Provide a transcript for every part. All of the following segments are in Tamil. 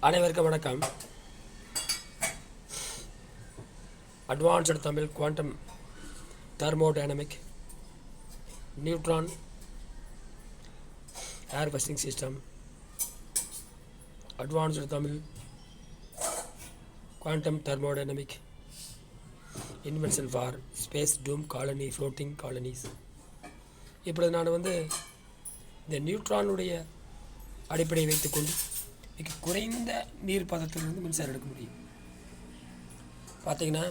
அனைவருக்கும் வணக்கம். Advanced Tamil quantum thermodynamic neutron air bursting system, advanced Tamil quantum thermodynamic invention for space dome colony floating colonies. இப்பொழுது நான் இந்த நியூட்ரானுடைய அடிப்படையை வைத்துக்கொண்டு மிக குறைந்த நீர் பதத்திலிருந்து மின்சாரம் எடுக்க முடியும். பார்த்திங்கன்னா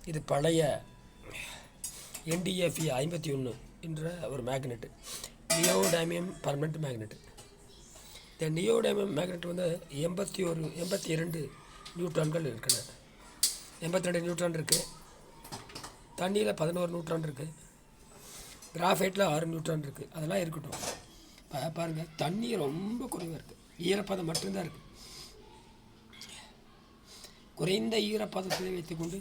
இது பழைய NdFe 51 என்ற ஒரு மேக்னெட்டு, நியோடைமியம் பர்மனெண்ட் மேக்னெட்டு. இந்த நியோடைமியம் மேக்னெட் 82 நியூட்ரான்கள் இருக்கின்றன. 82 நியூட்ரான் இருக்குது. தண்ணியில் 11 நியூட்ரான் இருக்குது. கிராஃபைட்டில் 6 நியூட்ரான் இருக்குது. அதெல்லாம் இருக்கட்டும். பாருங்கள், தண்ணி ரொம்ப குறைவாக இருக்குது. ஈரப்பதம் மட்டும்தான் இருக்குது. குறைந்த ஈரப்பதத்தை வைத்துக்கொண்டு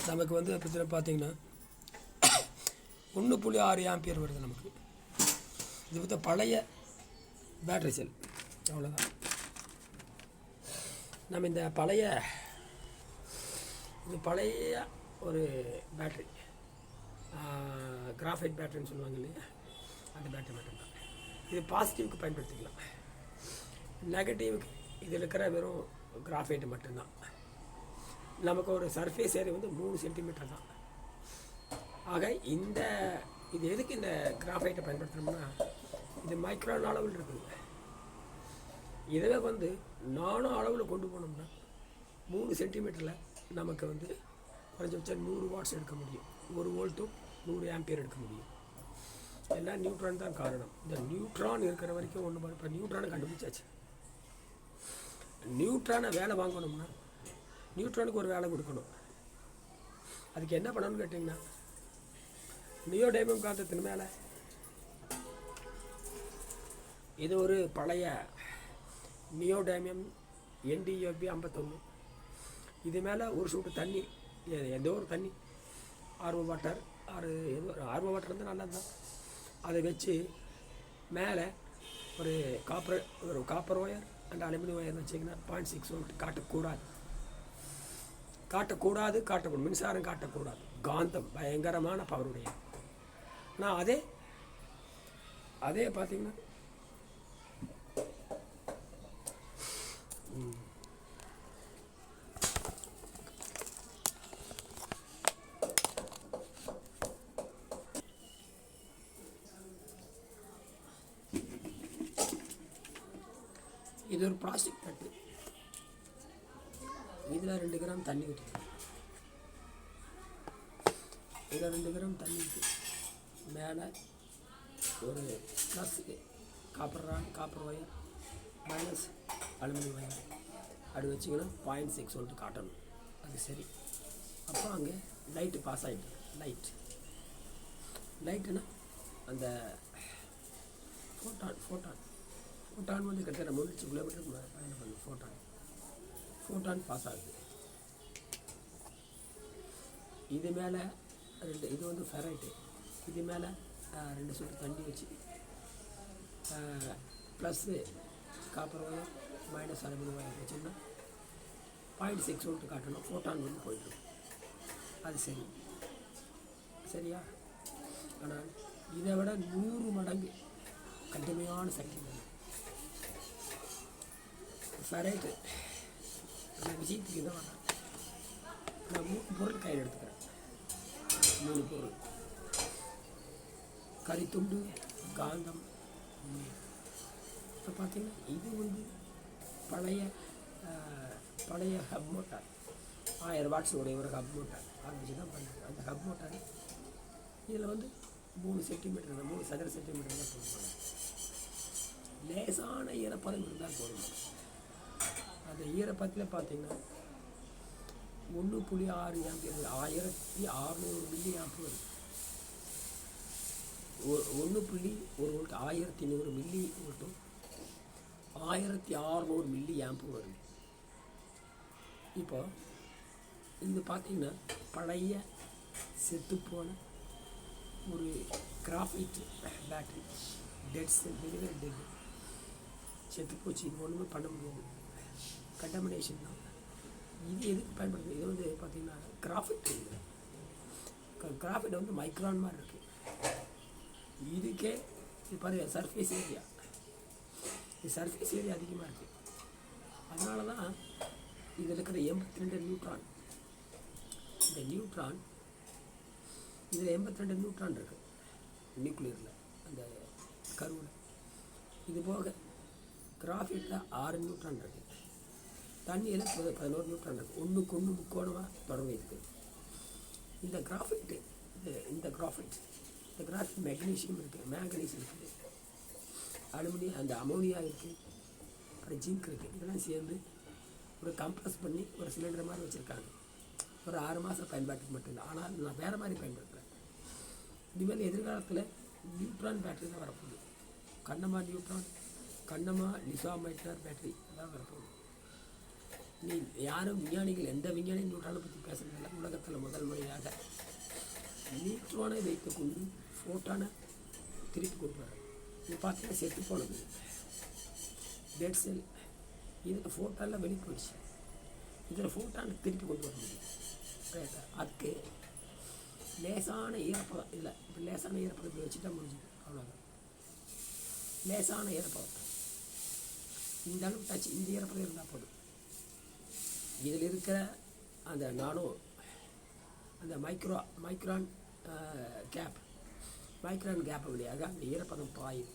நமக்கு பிரச்சனை பார்த்திங்கன்னா 1.6 ஆம்பியர் வருது நமக்கு. இது பழைய பேட்டரி செல். அவ்வளோதான். நம்ம இந்த பழைய ஒரு பேட்டரி, கிராஃபைட் பேட்டரின்னு சொல்லுவாங்க இல்லையா, அந்த பேட்டரி மட்டும்தான். இது பாசிட்டிவ்க்கு பயன்படுத்திக்கலாம். நெகட்டிவ்க்கு இதில் இருக்கிற வெறும் கிராஃபைட் மட்டும்தான். நமக்கு ஒரு சர்ஃபேஸ் ஏரியா 3 சென்டிமீட்டர் தான். ஆக இது எதுக்கு இந்த கிராஃபைட்டை பயன்படுத்துகிறோம்னா, இது மைக்ரான் அளவில் இருக்குது. இதுவே நானோ அளவில் கொண்டு போனோம்னா 3 சென்டிமீட்டரில் நமக்கு குறைஞ்சபட்சம் 100 வாட்ஸ் எடுக்க முடியும். 1 வோல்ட்டும் 100 ஆம்பியர் எடுக்க முடியும். எல்லாம் நியூட்ரான் தான் காரணம். இந்த நியூட்ரான் இருக்கிற வரைக்கும் இப்போ நியூட்ரானை கண்டுபிடிச்சாச்சு. நியூட்ரானை வேலை வாங்கணும்னா நியூட்ரானுக்கு ஒரு வேலை கொடுக்கணும். அதுக்கு என்ன பண்ணணும்னு கேட்டிங்கன்னா, நியோடைமியம் காந்தத்தின் மேலே இது ஒரு பழைய நியோடைமியம் NdFe 51. இது மேலே ஒரு சூட்டு தண்ணி, எந்த ஒரு தண்ணி, ஆர்வ வாட்டர் இருந்தால் நல்லது தான். அதை வச்சு மேலே ஒரு copper wire and aluminium wire வச்சிங்கன்னா 0.6 வோல்ட் காட்டக்கூடாது. மின்சாரம் காட்டக்கூடாது. காந்தம் பயங்கரமான பவருடைய. ஆனால் அதே பார்த்தீங்கன்னா இது ஒரு பிளாஸ்டிக் தட்டு. இதில் 2 கிராம் தண்ணி ஊற்றி, இதில் 2 கிராம் தண்ணி ஊற்றி மேலே ஒரு plus copper wire minus aluminium wire அப்படி வச்சிங்கன்னா 0.6 வோல்ட் காட்டணும். அது சரி. அப்போ அங்கே லைட்டு பாஸ் ஆகிட்டு, லைட்டுன்னா அந்த ஃபோட்டான் கிட்டத்தட்ட 3 கிலோமீட்டருக்கு பயணம் பண்ணும். ஃபோட்டான் பாஸ் ஆகுது. இது மேலே இது ஃபெரைட்டு. இது மேலே 2 சொட்டு தண்ணி வச்சு plus copper wire minus aluminium wire வச்சோம்னா 0.6 வோல்ட் காட்டணும். ஃபோட்டான் போயிட்டுருக்கும். அது சரியா? ஆனால் இதை விட 100 மடங்கு கடுமையான சக்தி ஃபெரைட்டு. அந்த விஷயத்துக்கு இதை வேணாம். நான் 3 பொருள் கையில் எடுத்துக்கிறேன். 3 பொருள்: கரித்துண்டு, காந்தம். இப்போ பார்த்தீங்கன்னா இது பழைய ஹப் மோட்டார், 1000 வாட்ஸ் உடைய ஒரு ஹப் மோட்டார். அதை வச்சு தான் பண்ணுறது. அந்த ஹப் மோட்டார் இதில் 3 சென்டிமீட்டர், 3 சதுர சென்டிமீட்டர் தான் போடுவாங்க. லேசான ஈரப்பதம் இருந்தால் போடுவாங்க. அந்த ஈரப்பதத்தில் பார்த்தீங்கன்னா 1.6 ஆம்பியர், 1600 மில்லி ஆம்பு வருது. 1.1 வோல்ட் 1100 மில்லி வோல்ட்டும் 1600 மில்லி ஆம்பு வருது. இப்போ இது பார்த்தீங்கன்னா பழைய செத்துப்போன ஒரு graphite battery, dead cell, dead செத்து போச்சு. இது ஒன்றுமே பண்ண முடியாது. கண்டமினேஷன் தான். இது எதுக்கு பயன்படுது? இது வந்து பார்த்திங்கன்னா கிராஃபைட். கிராஃபைட் வந்து மைக்ரான் மாதிரி இருக்குது. இதுக்கே இது பாருங்க, சர்ஃபேஸ் ஏரியா, இது சர்ஃபேஸ் ஏரியா அதிகமாக இருக்குது. அதனால தான் இதில் இருக்கிற 82 நியூட்ரான், இந்த நியூட்ரான் இதில் 82 நியூட்ரான் இருக்குது நியூக்ளியரில், அந்த கருவில். இது போக கிராஃபைட்டில் 6 நியூட்ரான் இருக்குது. தண்ணியில் 11 நியூட்ரான் இருக்குது. ஒன்றுக்கு ஒன்று முக்கோணமாக தொடர்பு இருக்குது. இந்த கிராஃபைட்டு இந்த கிராஃபைட் மெக்னீஷியம் இருக்குது, மேங்கனீஸ் இருக்குது, அலுமினியம், அந்த அமோனியா இருக்குது, அப்புறம் ஜிங்க் இருக்குது. இதெல்லாம் சேர்ந்து ஒரு கம்ப்ரஸ் பண்ணி ஒரு சிலிண்டர் மாதிரி வச்சுருக்காங்க. ஒரு 6 மாதம் பயன்பாட்டுக்கு மட்டும்தான். ஆனால் நான் வேறு மாதிரி பயன்படுத்துகிறேன். இனிமேல் எதிர்காலத்தில் நியூட்ரான் பேட்டரி தான் வரப்போகுது. கண்ணமா நியூட்ரான், கண்ணமா லிசாமைட்டர் பேட்டரி தான் வரப்போகுது. நீ யாரும் விஞ்ஞானிகள், எந்த விஞ்ஞானியும் நியூட்ரானை பற்றி பேசுகிறதில்ல. உலகத்தில் முதல் முறையாக நியூட்ரானை வைத்துக்கொண்டு ஃபோட்டானை திருப்பி கொண்டு வர. இது பார்த்தீங்கன்னா செத்து போனது டெட் செல். இதில் ஃபோட்டானில் வெளியே போயிடுச்சு. இதில் ஃபோட்டானை திருப்பி கொண்டு வர முடியும். அதுக்கு லேசான ஈரப்பதம் இல்லை. இப்போ லேசான ஈரப்பதத்தை வச்சுட்டா முடிஞ்சுது, அவ்வளோதான். லேசான ஈரப்பதம் இந்த அளவுக்கு டச், இந்த ஈரப்பதம் இருந்தால் போதும். இதில் இருக்கிற அந்த நானோ, அந்த மைக்ரான் கேப் வழியாக அந்த ஈரப்பதம் பாயும்.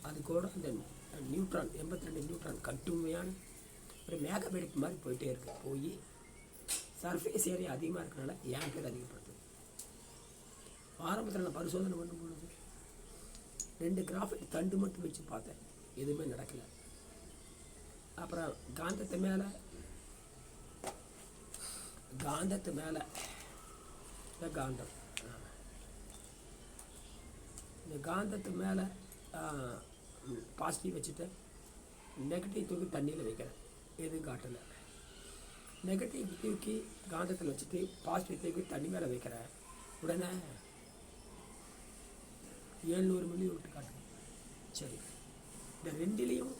அது கூட அந்த நியூட்ரான் 82 நியூட்ரான் கட்டுமையான ஒரு மேக வெடிப்பு மாதிரி போயிட்டே இருக்கு. போய் சர்ஃபேஸ் ஏரியா அதிகமாக இருக்கிறனால ஏன் பேர் அதிகப்படுத்துது. ஆரம்பத்தில் நான் பரிசோதனை பண்ணும் பொழுது 2 கிராஃபைட் தண்டு மட்டும் வச்சு பார்த்தேன், எதுவுமே நடக்கலை. அப்புறம் காந்தத்து மேலே காந்தம், இந்த காந்தத்து மேலே பாசிட்டிவ் வச்சுட்டு நெகட்டிவ் தூக்கி தண்ணியில் வைக்கிறேன், எதுவும் காட்டலை. நெகட்டிவ் தூக்கி காந்தத்தில் வச்சுட்டு பாசிட்டிவ் தூக்கி தண்ணி மேலே வைக்கிறேன். உடனே 700 மில்லி விட்டு காட்டுங்க. சரி, இந்த 2லேயும்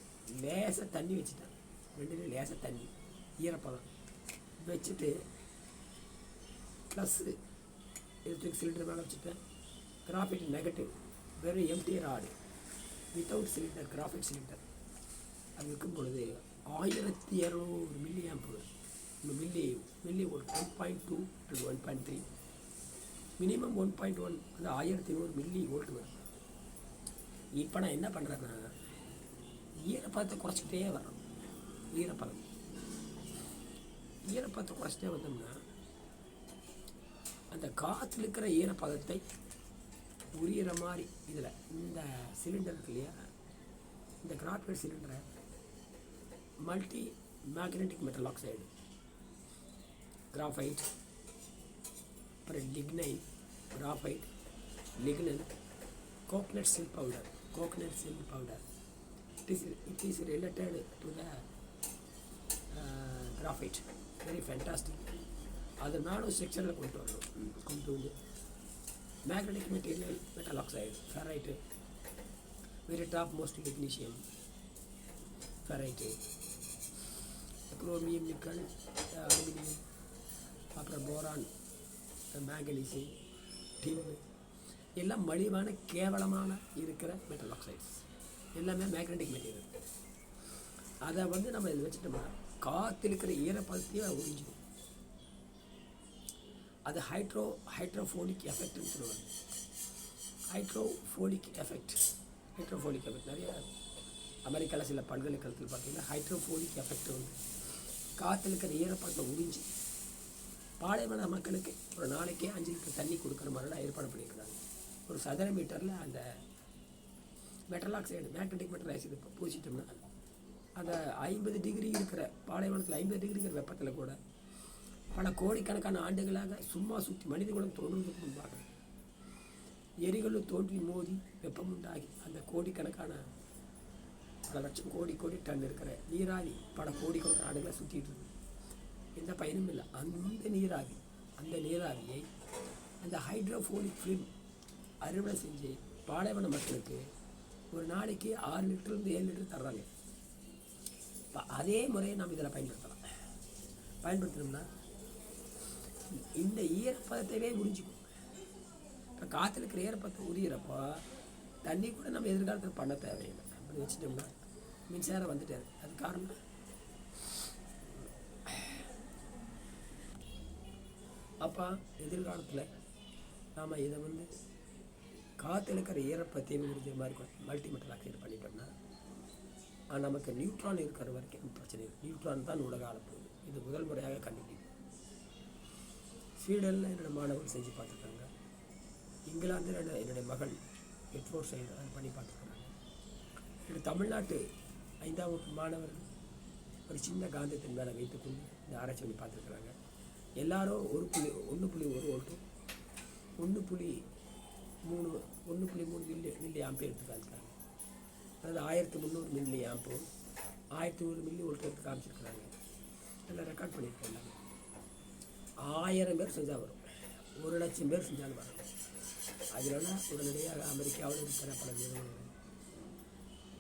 லேசாக தண்ணி வச்சுட்டேன். 2லேயும் லேசாக தண்ணி ஈரப்பதம் வச்சுட்டு ப்ளஸ்ஸு எலக்ட்ரிக் சிலிண்டர் மேலே வச்சுட்டேன். கிராஃபைட் நெகட்டிவ், வெறும் empty rod without cylinder, graphite cylinder. அது வைக்கும் பொழுது 1200 milli amp milli volt, 1.2 to 1.3, minimum 1.1, அந்த 1100 மில்லி வோல்ட் வரும். இப்போ நான் என்ன பண்ணுறேன்னா ஈரப்பதத்தை குறைச்சிக்கிட்டே வர்றோம். ஈரப்பதத்தை குறைச்சிட்டே வந்தோம்னா அந்த காற்றுல இருக்கிற ஈரப்பதத்தை உரியிற மாதிரி இதில் இந்த சிலிண்டர் இருக்கு இல்லையா, இந்த கிராஃபைட் சிலிண்டரை multi magnetic metal oxide, graphite, அப்புறம் lignin, graphite, lignin, coconut silk powder. It is related to the graphite. Very fantastic. அது நானும் ஸ்ட்ரக்சரில் கொண்டு வந்து magnetic material, metal oxide, ferrite, very top most magnesium, ferrite, chromium, nickel, aluminium, அப்புறம் போரான், மேங்கனீஸு, டின், எல்லாம் மலிவான கேவலமான இருக்கிற மெட்டல் ஆக்சைட்ஸ், எல்லாமே மேக்னெட்டிக் மெட்டீரியல். அதை வந்து நம்ம இதில் வச்சுட்டோம்னா காற்று இருக்கிற ஈரப்பதத்தையும் உறிஞ்சிடும். அது ஹைட்ரோஃபோலிக் எஃபெக்ட்னு சொல்லுவாங்க. ஹைட்ரோஃபோலிக் எஃபெக்ட் நிறைய அமெரிக்காவில் சில பல்கலைக்கழகத்தில் பார்த்தீங்கன்னா ஹைட்ரோஃபோலிக் எஃபெக்ட் வந்து காற்று இருக்கிற ஈரப்பதத்தை உறிஞ்சி பாலைவன மக்களுக்கு ஒரு நாளைக்கே 5 லிட்டர் தண்ணி கொடுக்குற மாதிரிலாம் ஏற்பாடு பண்ணியிருக்கிறாங்க. ஒரு சதுர மீட்டரில் அந்த metal oxide, magnetic metal oxide பூசிட்டோம்னா அந்த 50 டிகிரி இருக்கிற பாலைவனத்தில் 50 டிகிரி இருக்கிற வெப்பத்தில் கூட பல கோடிக்கணக்கான ஆண்டுகளாக சும்மா சுற்றி மனிதகுலம் தோன்றுவதற்கு முன்பாக எரிகளும் தோன்றி மோதி வெப்பம் உண்டாகி அந்த கோடிக்கணக்கான பல லட்சம் கோடி டன் இருக்கிற நீராவி பல கோடிக்கணக்கான ஆண்டுகளை சுற்றிட்டு இருக்கு. எந்த பயனும் இல்லை. அந்த நீராவியை அந்த ஹைட்ரோஃபோலிக் ஃபிலிம் அறுவடை செஞ்சு பாலைவன மக்களுக்கு ஒரு நாளைக்கு 6 லிட்டர்லேருந்து 7 லிட்டர் தர்றாங்க. இப்போ அதே முறையை நம்ம இதில் பயன்படுத்தினோம்னா இந்த ஈரப்பதத்தையே உறிஞ்சிக்கும். இப்போ காற்றுல இருக்கிற ஈரப்பதத்தை உரியிறப்போ தண்ணி கூட நம்ம எதிர்காலத்தில் பண்ண தேவையில்லை. அப்படி வச்சுட்டோம்னா மின்சாரம் வந்துட்டாரு. அது காரணம் அப்போ எதிர்காலத்தில் நாம் இதை காற்றுல இருக்கிற ஈரப்பதத்தை உறிஞ்ச மாதிரி மல்டிமீட்டர் ஆக்சைடு பண்ணிட்டோம்னா நமக்கு நியூட்ரான் இருக்கிற வரைக்கும் பிரச்சனை இல்லை. நியூட்ரான் தான் உலக ஆளப்போகுது. இது முதல் முறையாக கண்டுபிடிக்கும். ஸ்வீடனில் என்னோடய மாணவர்கள் செஞ்சு பார்த்துருக்காங்க. இங்கிலாந்தில் என்னுடைய மகள் பெற்றோர் செய்து பண்ணி பார்த்துருக்குறாங்க. என்னுடைய தமிழ்நாட்டு 5ஆம் வகுப்பு மாணவர்கள் ஒரு சின்ன காந்தத்தின் மேலே வைத்துக்கொண்டு இந்த ஆராய்ச்சி பண்ணி பார்த்துருக்குறாங்க. எல்லாரும் 1.1 வோல்ட்டும் 1.3 மில்லி ஆம்பே எடுத்து காமிச்சிருக்காங்க. அதாவது 1300 மில்லி ஆம்பும் 1100 மில்லி வோல்ட் எடுத்து காமிச்சிருக்கிறாங்க. எல்லாம் ரெக்கார்ட் பண்ணியிருக்காங்க. 1000 பேர் செஞ்சால் வரும், 1,00,000 பேர் செஞ்சாலும் வரணும். அதனால உடனடியாக அமெரிக்காவில் இருக்கிற பல நிறுவனங்கள்,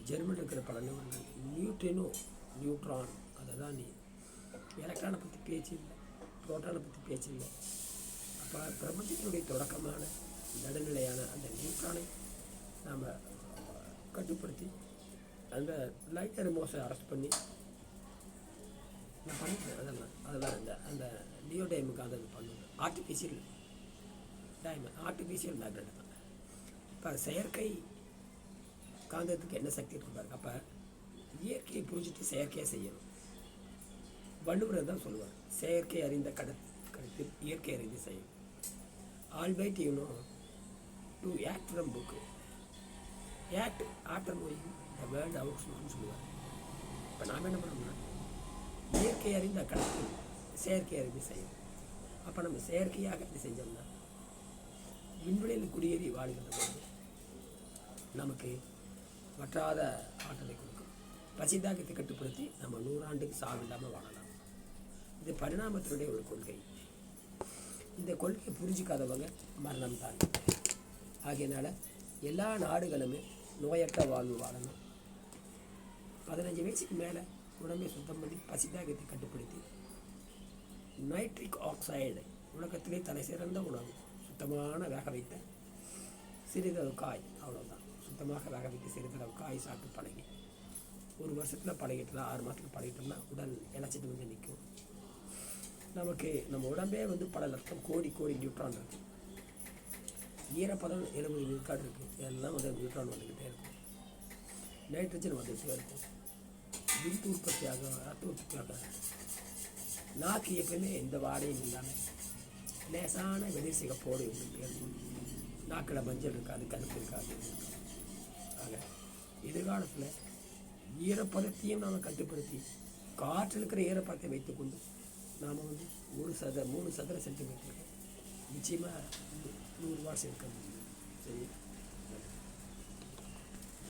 ஜெர்மனியில் இருக்கிற பல நிறுவனங்கள் நியூட்ரான் அதை தான் எலக்ட்ரானை பற்றி பேச்சு இல்லை, புரோட்டானை பற்றி பேச்சு இல்லை. அப்போ பிரபஞ்சத்தினுடைய தொடக்கமான நடுநிலையான அந்த நியூட்ரானை நாம் கட்டுப்படுத்தி அந்த லைட்டர் மோஸை அரெஸ்ட் பண்ணி நான் பண்ணிட்டேன். அதெல்லாம் அந்த நியோ டைமுக்கு அதை பண்ணுவேன். ஆர்டிஃபிஷியல் மேக்னெட் தான். இப்போ செயற்கை காந்தத்துக்கு என்ன சக்தி இருக்கு பாருங்க. அப்போ இயற்கையை புரிஞ்சுட்டு செயற்கையாக செய்யணும். வள்ளுவர் தான் சொல்லுவார், செயற்கை அறிந்த கடத்து இயற்கை அறிந்து செய்யும். ஆல்பைட் to act from book act after knowing the world அவுட்ஸ்னு சொல்லுவார். இப்போ நாம் என்ன பண்ணோம்னா இயற்கை அறிந்த கடத்து செயற்கை அறிந்து செய்யும். அப்போ நம்ம செயற்கையாக இது செஞ்சோம்னா விண்வெளியில் குடியேறி வாழ்கின்ற போது நமக்கு வற்றாத ஆற்றலை கொடுக்கும். பசிதாகத்தை கட்டுப்படுத்தி நம்ம 100 ஆண்டுக்கு சாவில்லாமல் வாழலாம். இது பரிணாமத்தினுடைய ஒரு கொள்கை. இந்த கொள்கையை புரிஞ்சிக்காதவங்க மரணம் தான். ஆகையினால எல்லா நாடுகளுமே நோயற்ற வாழ்வு வாழணும். 15 வயசுக்கு மேலே உடம்பை சுத்தம் பண்ணி பசிதாகத்தை கட்டுப்படுத்தி நைட்ரிக் ஆக்சைடு உலகத்திலே தலை சிறந்த உணவு சுத்தமான வேக வைத்த சிறிதளவு காய், அவ்வளோதான். சுத்தமாக வேக வைத்து சிறிதளவு காய் சாப்பிட்டு பழகி 1 வருஷத்தில் பழகிட்டோம்னா 6 மாதத்தில் பழகிட்டோம்னா உடல் இழைச்சிட்டு நிற்கும். நமக்கு நம்ம உடம்பே பல லட்சம் கோடி நியூட்ரான் இருக்குது. ஈரப்பதம் 70 விழுக்காடு இருக்குது. எல்லாம் நியூட்ரான் வந்துக்கிட்டே இருக்கும். நைட்ரஜன் வந்துகிட்டே இருக்கும். விந்து உற்பத்தியாக, ரத்த உற்பத்தியாக, நாக்கு எப்பவுமே எந்த வாடையும் இல்லாமல் லேசான வெளிர் சிகப்போடு இருந்துகிட்டே இருக்கும். நாக்கில் மஞ்சள் இருக்காது, கருப்பு இருக்காது. ஆக எதிர்காலத்தில் ஈரப்பதத்தையும் நாம் கட்டுப்படுத்தி காற்றில் இருக்கிற ஈரப்பதத்தை வைத்துக்கொண்டு நாம் 3 சதுர சென்டிமீட்டருக்கு நிச்சயமாக 100 வாட்ஸ் இருக்க முடியும். சரி.